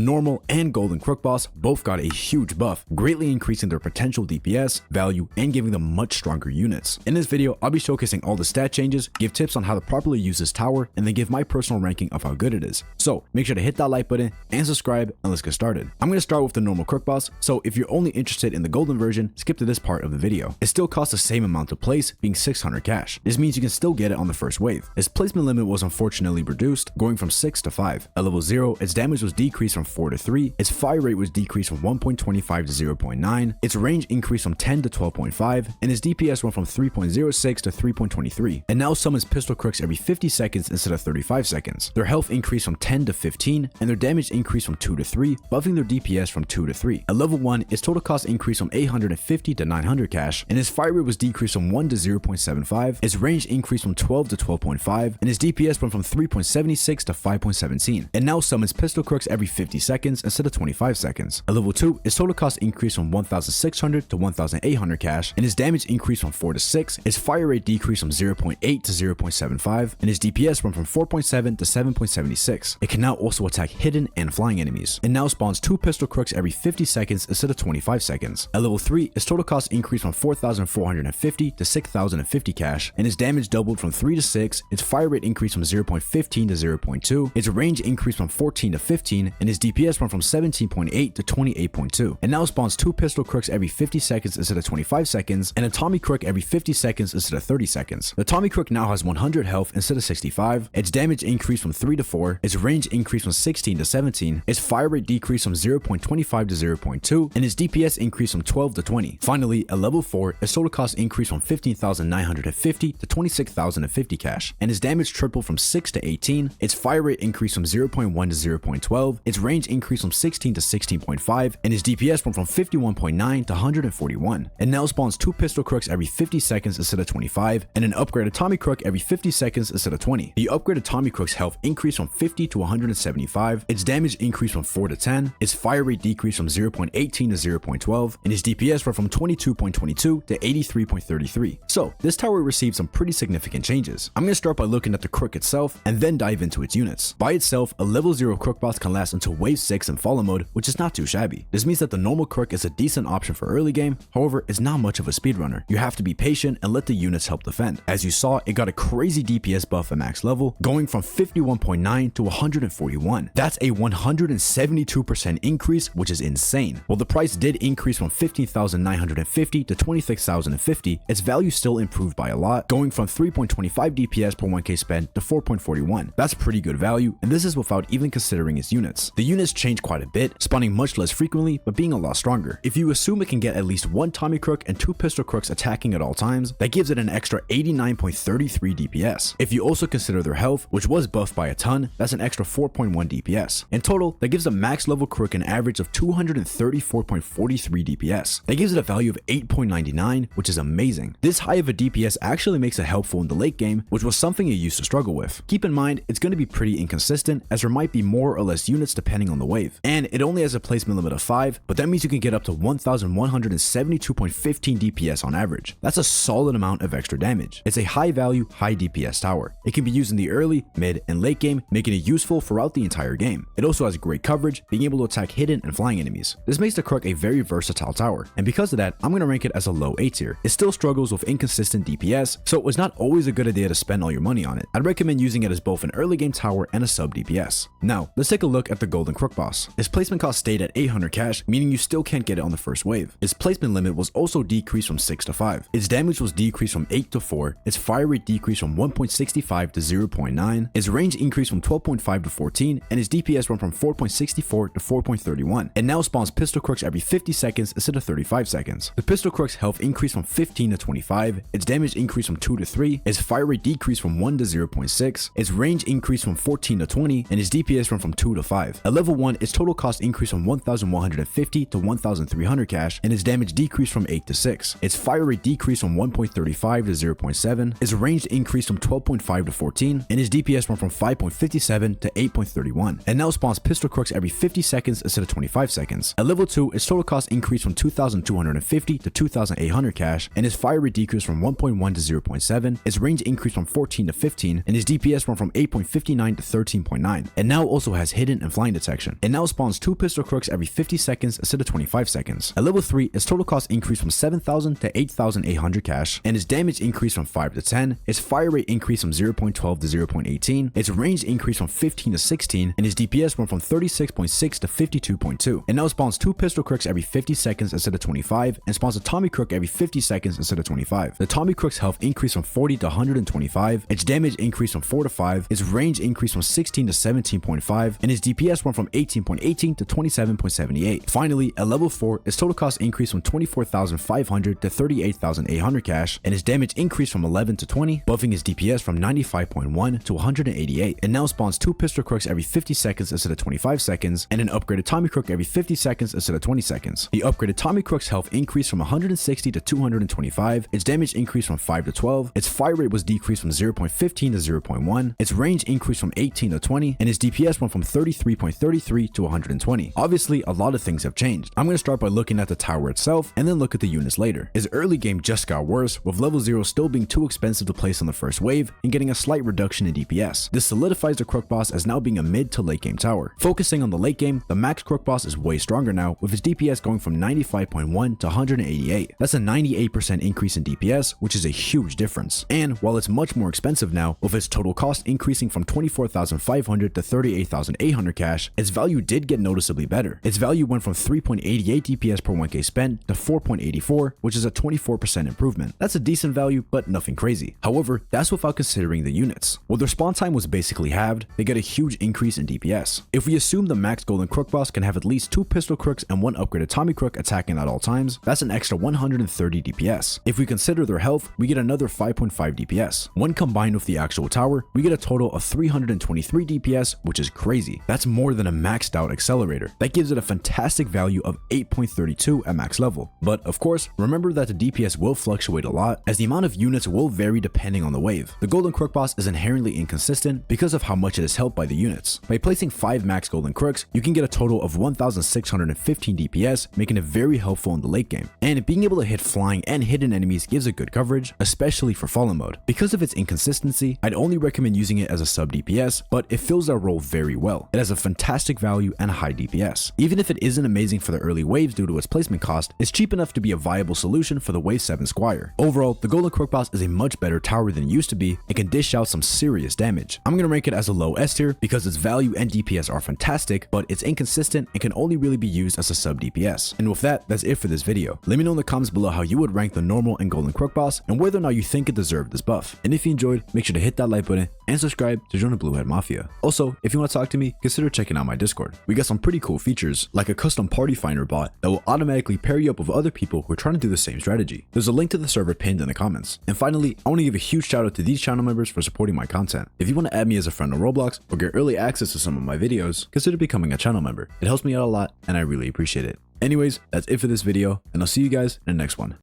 normal and golden Crook boss both got a huge buff, greatly increasing their potential DPS, value, and giving them much stronger units. In this video, I'll be showcasing all the stat changes, give tips on how to properly use this tower, and then give my personal ranking of how good it is. So make sure to hit that like button and subscribe, and let's get started. I'm going to start with the normal Crook boss, so if you're only interested in the golden version, skip to this part of the video. It still costs the same amount to place, being 600 cash. This means you can still get it on the first wave. Its placement limit was unfortunately reduced, going from 6 to 5. At level 0, its damage was decreased from 4 to 3, its fire rate was decreased from 1.25 to 0.9, its range increased from 10 to 12.5, and its DPS went from 3.06 to 3.23. It now summons pistol crooks every 50 seconds instead of 35 seconds. Their health increased from 10 to 15, and their damage increased from 2 to 3, buffing their DPS from 2 to 3. At level 1, its total cost increased from 850 to 900 cash, and its fire rate was decreased from 1 to 0.75, its range increased from 12 to 12.5, and its DPS went from 3.76 to 5.17. It now summons pistol crooks every 50 seconds instead of 25 seconds. At level 2, its total cost increased from 1,600 to 1,800 cash, and its damage increased from 4 to 6, its fire rate decreased from 0.8 to 0.75, and its DPS went from 4.7 to 7.76. It can now also attack hidden and flying enemies. It now spawns 2 pistol crooks every 50 seconds instead of 25 seconds. At level 3, its total cost increased from 4,450 to 6,050 cash, and its damage doubled from 3 to 6, its fire rate increased from 0.15 to 0.2, its range increased from 14 to 15, and its DPS went from 17.8 to 28.2. It now spawns 2 pistol crooks every 50 seconds instead of 25 seconds, and a Tommy Crook every 50 seconds instead of 30 seconds. The Tommy Crook now has 100 health instead of 65, its damage increased from 3 to 4, its range increased from 16 to 17, its fire rate decreased from 0.25 to 0.2, and its DPS increased from 12 to 20. Finally, at level 4, its total cost increased from 15,950 to 26,050 cash, and its damage tripled from 6 to 18, its fire rate increased from 0.1 to 0.12, its range increased from 16 to 16.5, and its DPS went from 51.9 to 141. It now spawns 2 pistol crooks every 50 seconds instead of 25, and an upgraded Tommy Crook every 50 seconds instead of 20. The upgraded Tommy Crook's health increased from 50 to 175, its damage increased from 4 to 10, its fire rate decreased from 0.18 to 0.12, and its DPS went from 22.22 to 83.33. So this tower received some pretty significant changes. I'm going to start by looking at the Crook itself and then dive into its units. By itself, a level 0 Crook boss can last until wave 6 in follow mode, which is not too shabby. This means that the normal Crook is a decent option for early game, however, it's not much of a speedrunner. You have to be patient and let the units help defend. As you saw, it got a crazy DPS buff at max level, going from 51.9 to 141. That's a 172% increase, which is insane. While the price did increase from 15,950 to 26,050, its value still improved by a lot, going from 3.25 DPS per 1k spent to 4.41. That's pretty good value, and this is without even considering its units. The units change quite a bit, spawning much less frequently, but being a lot stronger. If you assume it can get at least 1 Tommy Crook and 2 pistol crooks attacking at all times, that gives it an extra 89.33 DPS. If you also consider their health, which was buffed by a ton, that's an extra 4.1 DPS. In total, that gives a max level Crook an average of 234.43 DPS. That gives it a value of 8.99, which is amazing. This high of a DPS actually makes it helpful in the late game, which was something it used to struggle with. Keep in mind, it's going to be pretty inconsistent, as there might be more or less units depending on the wave. And it only has a placement limit of 5, but that means you can get up to 1,172.15 DPS on average. That's a solid amount of extra damage. It's a high value, high DPS tower. It can be used in the early, mid, and late game, making it useful throughout the entire game. It also has great coverage, being able to attack hidden and flying enemies. This makes the Crook a very versatile tower, and because of that, I'm going to rank it as a low A tier. It still struggles with inconsistent DPS, so it was not always a good idea to spend all your money on it. I'd recommend using it as both an early game tower and a sub DPS. Now, let's take a look at the golden Crook boss. Its placement cost stayed at 800 cash, meaning you still can't get it on the first wave. Its placement limit was also decreased from 6 to 5. Its damage was decreased from 8 to 4, its fire rate decreased from 1.65 to 0.9, its range increased from 12.5 to 14, and its DPS went from 4.64 to 4.31. It now spawns pistol crooks every 50 seconds instead of 35 seconds. The pistol crook's health increased from 15 to 25, its damage increased from 2 to 3, its fire rate decreased from 1 to 0.6, its range increased from 14 to 20, and its DPS went from 2 to 5. At level 1, its total cost increased from 1,150 to 1,300 cash, and its damage decreased from 8 to 6. Its fire rate decreased from 1.35 to 0.7, its range increased from 12.5 to 14, and its DPS went from 5.57 to 8.31. It now spawns pistol crooks every 50 seconds instead of 25 seconds. At level 2, its total cost increased from 2,250 to 2,800 cash, and its fire rate decreased from 1.1 to 0.7, its range increased from 14 to 15, and its DPS went from 8.59 to 13.9. It now also has hidden and flying detection. protection. It now spawns 2 pistol crooks every 50 seconds instead of 25 seconds. At level 3, its total cost increased from 7,000 to 8,800 cash, and its damage increased from 5 to 10, its fire rate increased from 0.12 to 0.18, its range increased from 15 to 16, and its DPS went from 36.6 to 52.2. It now spawns 2 pistol crooks every 50 seconds instead of 25, and spawns a Tommy Crook every 50 seconds instead of 25. The Tommy Crook's health increased from 40 to 125, its damage increased from 4 to 5, its range increased from 16 to 17.5, and its DPS went from 18.18 to 27.78. Finally, at level 4, its total cost increased from 24,500 to 38,800 cash, and its damage increased from 11 to 20, buffing its DPS from 95.1 to 188. It now spawns 2 pistol crooks every 50 seconds instead of 25 seconds, and an upgraded Tommy Crook every 50 seconds instead of 20 seconds. The upgraded Tommy Crook's health increased from 160 to 225, its damage increased from 5 to 12, its fire rate was decreased from 0.15 to 0.1, its range increased from 18 to 20, and its DPS went from 33.33 to 120. Obviously, a lot of things have changed. I'm going to start by looking at the tower itself, and then look at the units later. Its early game just got worse, with level 0 still being too expensive to place on the first wave, and getting a slight reduction in DPS. This solidifies the Crook boss as now being a mid to late game tower. Focusing on the late game, the max Crook boss is way stronger now, with its DPS going from 95.1 to 188. That's a 98% increase in DPS, which is a huge difference. And while it's much more expensive now, with its total cost increasing from 24,500 to 38,800 cash, its value did get noticeably better. Its value went from 3.88 DPS per 1k spent to 4.84, which is a 24% improvement. That's a decent value, but nothing crazy. However, that's without considering the units. While their spawn time was basically halved, they get a huge increase in DPS. If we assume the max golden Crook boss can have at least 2 pistol crooks and 1 upgraded Tommy Crook attacking at all times, that's an extra 130 DPS. If we consider their health, we get another 5.5 DPS. When combined with the actual tower, we get a total of 323 DPS, which is crazy. That's more than a maxed out accelerator. That gives it a fantastic value of 8.32 at max level. But of course, remember that the DPS will fluctuate a lot, as the amount of units will vary depending on the wave. The golden Crook boss is inherently inconsistent because of how much it is helped by the units. By placing 5 max golden crooks, you can get a total of 1,615 DPS, making it very helpful in the late game. And being able to hit flying and hidden enemies gives it good coverage, especially for fallen mode. Because of its inconsistency, I'd only recommend using it as a sub DPS, but it fills that role very well. It has a fantastic value and a high DPS. Even if it isn't amazing for the early waves due to its placement cost, it's cheap enough to be a viable solution for the wave 7 Squire. Overall, the golden Crook boss is a much better tower than it used to be and can dish out some serious damage. I'm going to rank it as a low S tier because its value and DPS are fantastic, but it's inconsistent and can only really be used as a sub DPS. And with that, that's it for this video. Let me know in the comments below how you would rank the normal and golden Crook boss and whether or not you think it deserved this buff. And if you enjoyed, make sure to hit that like button and subscribe to join the Blue Head Mafia. Also, if you want to talk to me, consider checking out my Discord. We got some pretty cool features like a custom party finder bot that will automatically pair you up with other people who are trying to do the same strategy. There's a link to the server pinned in the comments. And finally, I want to give a huge shout out to these channel members for supporting my content. If you want to add me as a friend on Roblox or get early access to some of my videos, consider becoming a channel member. It helps me out a lot and I really appreciate it. Anyways, that's it for this video, and I'll see you guys in the next one.